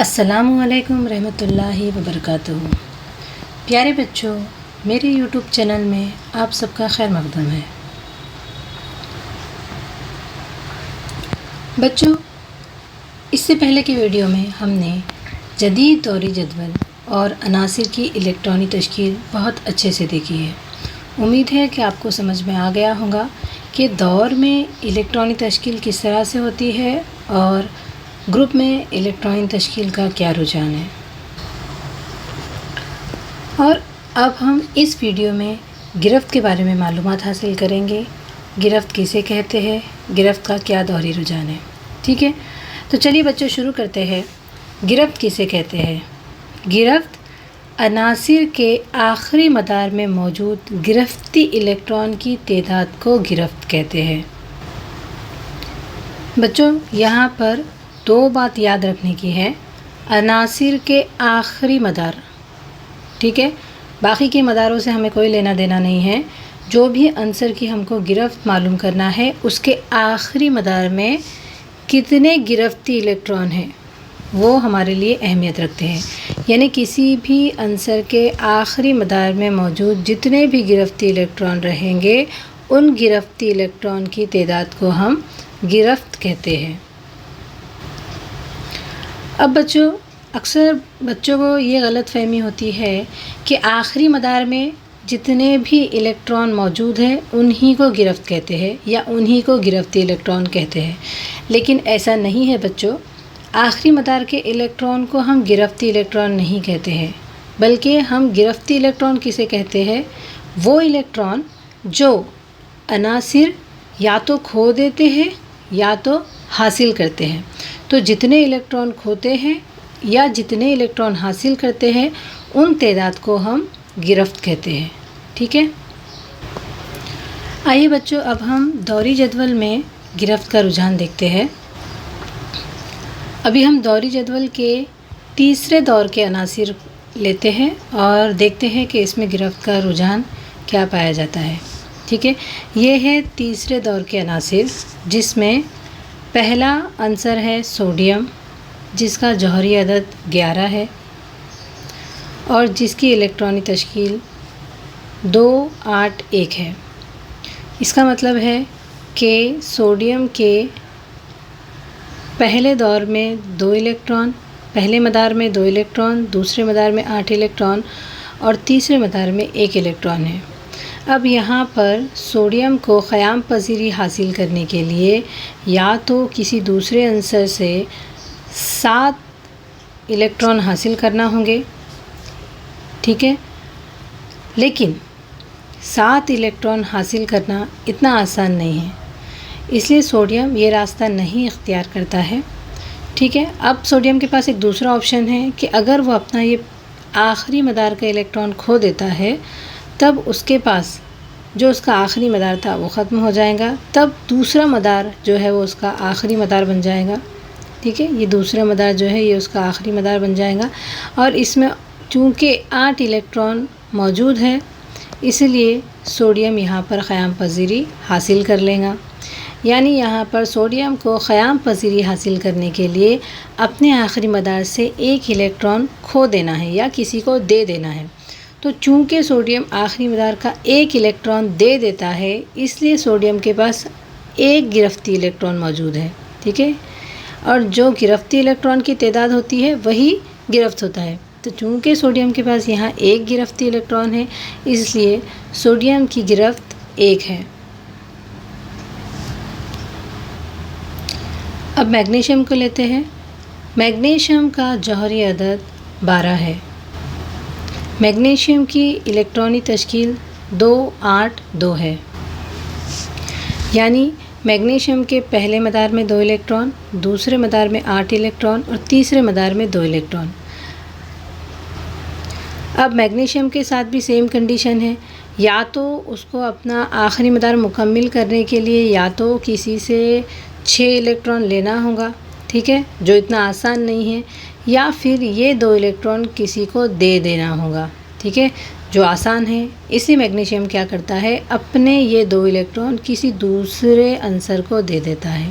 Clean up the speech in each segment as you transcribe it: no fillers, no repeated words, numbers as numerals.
السلام علیکم رحمۃ اللہ وبرکاتہ۔ پیارے بچوں، میرے یوٹیوب چینل میں آپ سب کا خیر مقدم ہے۔ بچوں، اس سے پہلے کی ویڈیو میں ہم نے جدید دوری جدول اور عناصر کی الیکٹرانی تشکیل بہت اچھے سے دیکھی ہے۔ امید ہے کہ آپ کو سمجھ میں آ گیا ہوگا کہ دور میں الیکٹرانی تشکیل کس طرح سے ہوتی ہے اور گروپ میں الیکٹرانی تشکیل کا کیا رجحان ہے۔ اور اب ہم اس ویڈیو میں گرفت کے بارے میں معلومات حاصل کریں گے۔ گرفت کسے کہتے ہیں، گرفت کا کیا دوری رجحان ہے، ٹھیک ہے؟ تو چلیے بچوں شروع کرتے ہیں۔ گرفت کسے کہتے ہیں؟ گرفت عناصر کے آخری مدار میں موجود گرفتی الیکٹران کی تعداد کو گرفت کہتے ہیں۔ بچوں، یہاں پر دو بات یاد رکھنے کی ہے۔ عناصر کے آخری مدار، ٹھیک ہے؟ باقی کے مداروں سے ہمیں کوئی لینا دینا نہیں ہے۔ جو بھی عنصر کی ہم کو گرفت معلوم کرنا ہے، اس کے آخری مدار میں کتنے گرفتی الیکٹران ہیں وہ ہمارے لیے اہمیت رکھتے ہیں۔ یعنی کسی بھی عنصر کے آخری مدار میں موجود جتنے بھی گرفتی الیکٹران رہیں گے، ان گرفتی الیکٹران کی تعداد کو ہم گرفت کہتے ہیں۔ اب بچوں، اکثر بچوں کو یہ غلط فہمی ہوتی ہے کہ آخری مدار میں جتنے بھی الیکٹران موجود ہیں انہی کو گرفت کہتے ہیں یا انہی کو گرفتی الیکٹران کہتے ہیں، لیکن ایسا نہیں ہے بچوں۔ آخری مدار کے الیکٹران کو ہم گرفتی الیکٹران نہیں کہتے ہیں، بلکہ ہم گرفتی الیکٹران کسے کہتے ہیں؟ وہ الیکٹران جو عناصر یا تو کھو دیتے ہیں یا تو حاصل کرتے ہیں۔ تو جتنے الیکٹران کھوتے ہیں یا جتنے الیکٹران حاصل کرتے ہیں، ان تعداد کو ہم گرفت کہتے ہیں، ٹھیک ہے؟ آئیے بچوں، اب ہم دوری جدول میں گرفت کا رجحان دیکھتے ہیں۔ ابھی ہم دوری جدول کے تیسرے دور کے عناصر لیتے ہیں اور دیکھتے ہیں کہ اس میں گرفت کا رجحان کیا پایا جاتا ہے، ٹھیک ہے؟ یہ ہے تیسرے دور کے عناصر، جس میں پہلا عنصر ہے سوڈیم، جس کا جوہری عدد 11 ہے اور جس کی الیکٹرانی تشکیل 2 8 1 ہے۔ اس کا مطلب ہے کہ سوڈیم کے پہلے دور میں 2 الیکٹران، پہلے مدار میں 2 الیکٹران، دوسرے مدار میں 8 الیکٹران اور تیسرے مدار میں 1 الیکٹران ہے۔ اب یہاں پر سوڈیم کو قیام پذیری حاصل کرنے کے لیے یا تو کسی دوسرے عنصر سے 7 الیکٹران حاصل کرنا ہوں گے، ٹھیک ہے؟ لیکن 7 الیکٹران حاصل کرنا اتنا آسان نہیں ہے، اس لیے سوڈیم یہ راستہ نہیں اختیار کرتا ہے، ٹھیک ہے؟ اب سوڈیم کے پاس ایک دوسرا آپشن ہے کہ اگر وہ اپنا یہ آخری مدار کا الیکٹران کھو دیتا ہے، تب اس کے پاس جو اس کا آخری مدار تھا وہ ختم ہو جائے گا، تب دوسرا مدار جو ہے وہ اس کا آخری مدار بن جائے گا، ٹھیک ہے؟ یہ دوسرا مدار جو ہے یہ اس کا آخری مدار بن جائے گا، اور اس میں چونکہ 8 الیکٹران موجود ہے، اس لیے سوڈیم یہاں پر قیام پذیری حاصل کر لے گا۔ یعنی یہاں پر سوڈیم کو قیام پذیری حاصل کرنے کے لیے اپنے آخری مدار سے 1 الیکٹران کھو دینا ہے یا کسی کو دے دینا ہے۔ تو چونکہ سوڈیم آخری مدار کا 1 الیکٹران دے دیتا ہے، اس لیے سوڈیم کے پاس 1 گرفتی الیکٹران موجود ہے، ٹھیک ہے؟ اور جو گرفتی الیکٹران کی تعداد ہوتی ہے وہی گرفت ہوتا ہے۔ تو چونکہ سوڈیم کے پاس یہاں 1 گرفتی الیکٹران ہے، اس لیے سوڈیم کی گرفت 1 ہے۔ اب میگنیشیم کو لیتے ہیں۔ میگنیشیم کا جوہری عدد 12 ہے۔ میگنیشیم کی الیکٹرانی تشکیل 2 8 2 ہے۔ یعنی میگنیشیم کے پہلے مدار میں 2 الیکٹران، دوسرے مدار میں 8 الیکٹران اور تیسرے مدار میں 2 الیکٹران۔ اب میگنیشیم کے ساتھ بھی سیم کنڈیشن ہے، یا تو اس کو اپنا آخری مدار مکمل کرنے کے لیے یا تو کسی سے 6 الیکٹران لینا ہوگا، ٹھیک ہے؟ جو اتنا آسان نہیں ہے، یا پھر یہ 2 الیکٹران کسی کو دے دینا ہوگا، ٹھیک ہے؟ جو آسان ہے۔ اس لیے میگنیشیم کیا کرتا ہے، اپنے یہ 2 الیکٹران کسی دوسرے عنصر کو دے دیتا ہے۔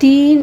3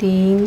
3,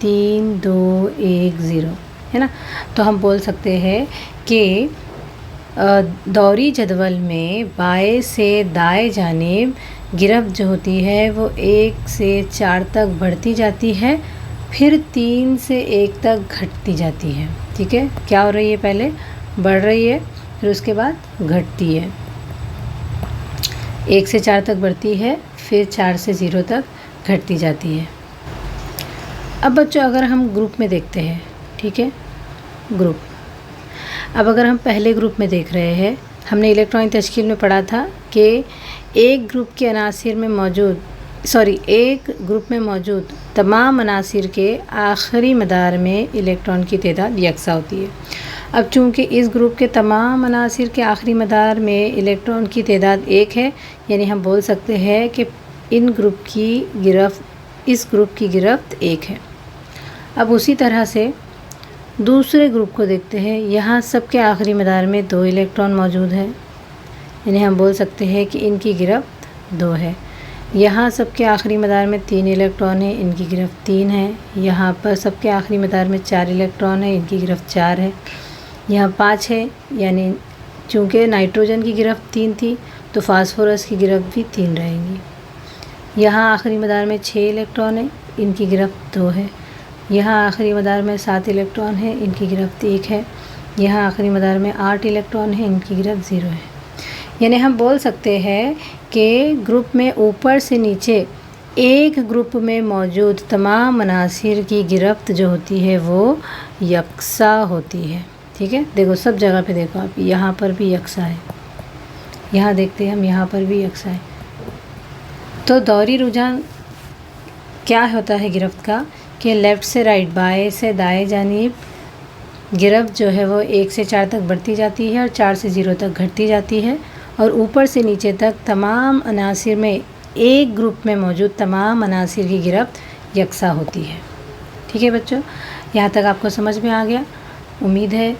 3, 2, 1, 0, ہے نا। تو ہم بول سکتے ہیں کہ دوری جدول میں بائیں سے دائیں جانب گرفت جو ہوتی ہے وہ 1 سے 4 تک بڑھتی جاتی ہے، پھر 3 سے 1 تک گھٹتی جاتی ہے، ٹھیک ہے۔ کیا ہو رہی ہے؟ پہلے بڑھ رہی ہے، پھر اس کے بعد گھٹتی ہے، 1 سے 4 تک بڑھتی ہے، پھر 4 سے 0 تک گھٹتی جاتی ہے۔ اب بچوں اگر ہم گروپ میں دیکھتے ہیں، ٹھیک ہے، گروپ، اب اگر ہم پہلے گروپ میں دیکھ رہے ہیں، ہم نے الیکٹرانی تشکیل میں پڑھا تھا کہ ایک گروپ کے عناصر میں ایک گروپ میں موجود تمام عناصر کے آخری مدار میں الیکٹران کی تعداد یکساں ہوتی ہے۔ اب چونکہ اس گروپ کے تمام عناصر کے آخری مدار میں الیکٹران کی تعداد 1 ہے، یعنی ہم بول سکتے ہیں کہ اس گروپ کی گرفت 1 ہے۔ اب اسی طرح سے دوسرے گروپ کو دیکھتے ہیں، یہاں سب کے آخری مدار میں 2 الیکٹران موجود ہیں، یعنی ہم بول سکتے ہیں کہ ان کی گرفت 2 ہے۔ یہاں سب کے آخری مدار میں 3 الیکٹران ہیں، ان کی گرفت 3 ہے۔ یہاں پر سب کے آخری مدار میں 4 الیکٹران ہیں، ان کی گرفت 4 ہے۔ یہاں 5 ہے، یعنی چونکہ نائٹروجن کی گرفت 3 تھی تو فاسفورس کی گرفت بھی 3 رہیں گی۔ یہاں آخری مدار میں 6 الیکٹران ہیں، ان کی گرفت 2 ہے۔ یہاں آخری مدار میں 7 الیکٹران ہیں، ان کی گرفت 1 ہے۔ یہاں آخری مدار میں 8 الیکٹران ہیں، ان کی گرفت 0 ہے۔ یعنی ہم بول سکتے ہیں کہ گروپ میں اوپر سے نیچے ایک گروپ میں موجود تمام عناصر کی گرفت جو ہوتی ہے وہ یکساں ہوتی ہے، ٹھیک ہے۔ دیکھو سب جگہ پہ دیکھو آپ، یہاں پر بھی یکساں ہے، یہاں دیکھتے ہیں ہم، یہاں پر بھی یکساں ہے۔ تو دوری رجحان کیا ہوتا ہے گرفت کا کہ لیفٹ سے رائٹ، بائیں سے دائیں جانب گرفت جو ہے وہ 1 سے 4 تک بڑھتی جاتی ہے اور 4 سے 0 تک گھٹتی جاتی ہے، اور اوپر سے نیچے تک تمام عناصر میں ایک گروپ میں موجود تمام عناصر کی گرفت یکساں ہوتی ہے، ٹھیک ہے بچوں۔ یہاں تک آپ کو سمجھ میں آ گیا؟ امید ہے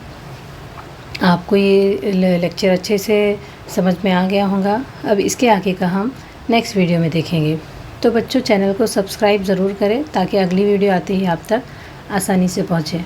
آپ کو یہ لیکچر اچھے سے سمجھ میں آ گیا ہوگا۔ اب اس کے آگے کا ہم نیکسٹ ویڈیو میں دیکھیں گے۔ تو بچوں چینل کو سبسکرائب ضرور کریں تاکہ اگلی ویڈیو آتے ہی آپ تک آسانی سے پہنچے۔